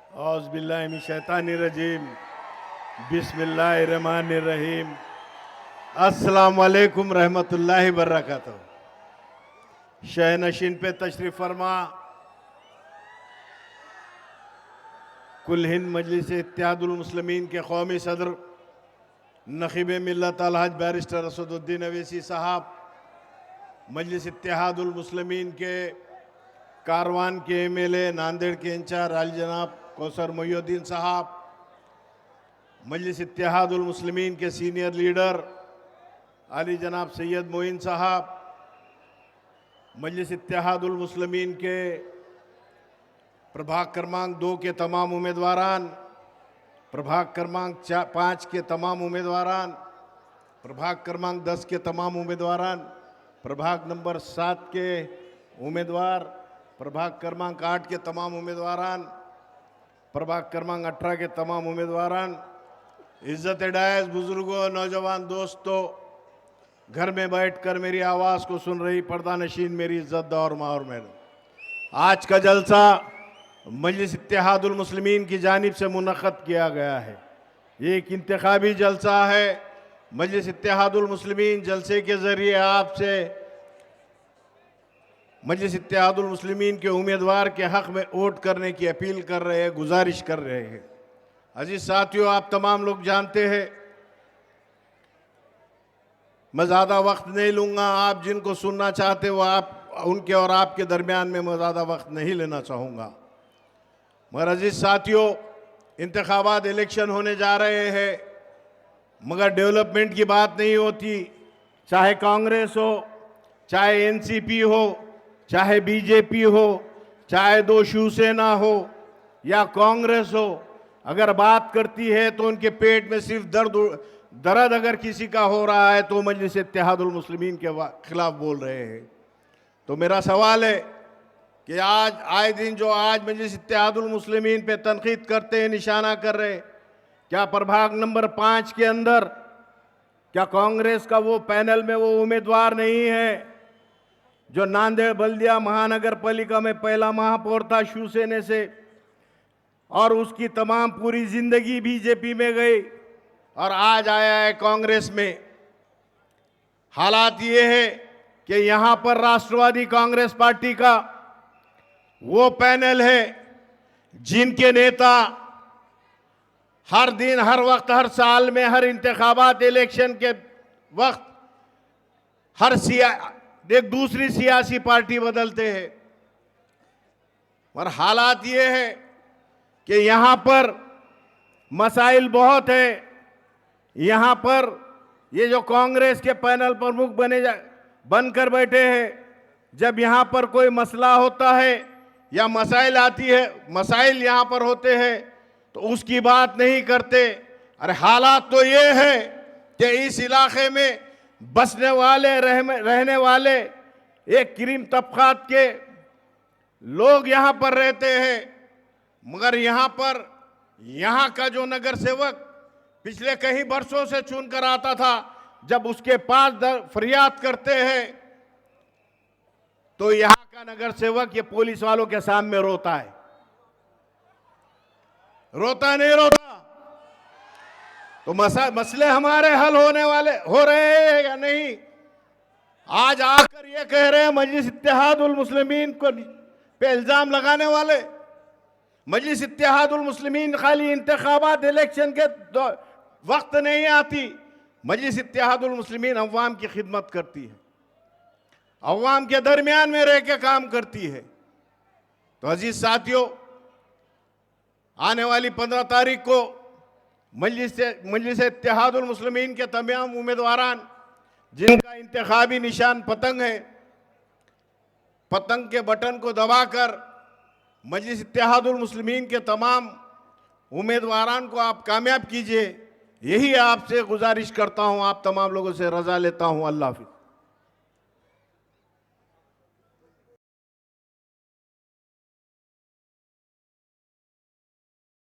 औज़ुबिल्लाहिमिनश्शैतानिर्रजीम बिस्मिल्लाहिर्रहमानिर्रहीम अस्सलामु अलैकुम रहमतुल्लाहि बरकातहू। शहनशीन पे तशरीफ़ फरमा कुल हिंद मजलिस इत्तेहादुल मुस्लिमीन के कौमी सदर नक़ीब मिल्लत अलहज बैरिस्टर असदुद्दीन अवैसी साहब, मजलिस इत्तेहादुल मुस्लिमीन के कारवान के एमएलए नांदेड़ के इंचार्ज आल जनाब कौसर मोहिउद्दीन साहब, मजलिस इत्तेहादुल मुस्लिमीन के सीनियर लीडर आली जनाब सैयद मोइन साहब, मजलिस इत्तेहादुल मुस्लिमीन के प्रभाग क्रमांक 2 के तमाम उम्मीदवारान, प्रभाग क्रमांक 5 के तमाम उम्मीदवारान, प्रभाग क्रमांक 10 के तमाम उम्मीदवारान, प्रभाग नंबर 7 के उम्मीदवार, प्रभाग क्रमांक 8 के तमाम उम्मीदवारान, प्रभाग क्रमांक 18 के तमाम उम्मीदवारान, इज़्ज़त डायस, बुजुर्गों, नौजवान दोस्तों, घर में बैठकर मेरी आवाज़ को सुन रही पर्दा नशीन मेरी इज़्ज़त और माँ और मेरे, आज का जलसा मजलिस इत्तेहादुल मुस्लिमीन की जानिब से मुनक़्क़द किया गया है। ये एक इंतखाबी जलसा है। मजलिस इत्तेहादुल मुस्लिमीन जलसे के ज़रिए आपसे मजलिस इत्तेहादुल मुस्लिमीन के उम्मीदवार के हक़ में वोट करने की अपील कर रहे हैं, गुजारिश कर रहे हैं। अजीज साथियों, आप तमाम लोग जानते हैं, मैं ज़्यादा वक्त नहीं लूँगा। आप जिनको सुनना चाहते हो आप उनके और आपके दरमियान में मैं ज़्यादा वक्त नहीं लेना चाहूँगा। मगर अजीज साथियों, इंतखाबात इलेक्शन होने जा रहे हैं, मगर डेवलपमेंट की बात नहीं होती। चाहे कांग्रेस हो, चाहे एनसीपी हो, चाहे बीजेपी हो, चाहे दो शिवसेना हो या कांग्रेस हो, अगर बात करती है तो उनके पेट में सिर्फ दर्द अगर किसी का हो रहा है तो मजलिस इत्तेहादुल मुस्लिमीन के खिलाफ बोल रहे हैं। तो मेरा सवाल है कि आज आए दिन जो आज मजलिस इत्तेहादुल मुस्लिमीन पे तनकीद करते हैं, निशाना कर रहे हैं, क्या प्रभाग नंबर 5 के अंदर क्या कांग्रेस का वो पैनल में वो उम्मीदवार नहीं है जो नांदेड़ बल्दिया महानगर पालिका में पहला महापौर था शिवसेना से और उसकी तमाम पूरी जिंदगी बीजेपी में गई और आज आया है कांग्रेस में। हालात ये है कि यहाँ पर राष्ट्रवादी कांग्रेस पार्टी का वो पैनल है जिनके नेता हर दिन, हर वक्त, हर साल में, हर इंतखाबात इलेक्शन के वक्त एक दूसरी सियासी पार्टी बदलते हैं। और हालात ये है कि यहाँ पर मसाइल बहुत है। यहाँ पर ये जो कांग्रेस के पैनल प्रमुख बनकर बैठे हैं, जब यहाँ पर कोई मसला होता है या मसाइल आती है, मसाइल यहाँ पर होते हैं तो उसकी बात नहीं करते। अरे हालात तो ये है कि इस इलाके में बसने वाले रहने वाले एक क्रीम तबकात के लोग यहाँ पर रहते हैं, मगर यहाँ पर यहाँ का जो नगर सेवक पिछले कई वर्षों से चुनकर आता था, जब उसके पास फरियाद करते हैं तो यहाँ का नगर सेवक ये पुलिस वालों के सामने रोता है। रोता नहीं रोता? तो मसले हमारे हल होने वाले हो रहे हैं या नहीं? आज आकर ये कह रहे हैं मजलिस इत्तेहादुल मुस्लिमीन को पे इल्जाम लगाने वाले, मजलिस इत्तेहादुल मुस्लिमीन खाली इंतखाबात इलेक्शन के वक्त नहीं आती। मजलिस इत्तेहादुल मुस्लिमीन अवाम की खिदमत करती है, अवाम के दरमियान में रह के काम करती है। तो अजीज साथियों, आने वाली 15 तारीख को मजलिस इत्तेहादुल मुस्लिमीन के तमाम उम्मीदवारान जिनका इंतखाबी निशान पतंग है, पतंग के बटन को दबाकर मजलिस इत्तेहादुल मुस्लिमीन के तमाम उम्मीदवारान को आप कामयाब कीजिए। यही आपसे गुजारिश करता हूं, आप तमाम लोगों से रजा लेता हूं। अल्लाह हाफिज़।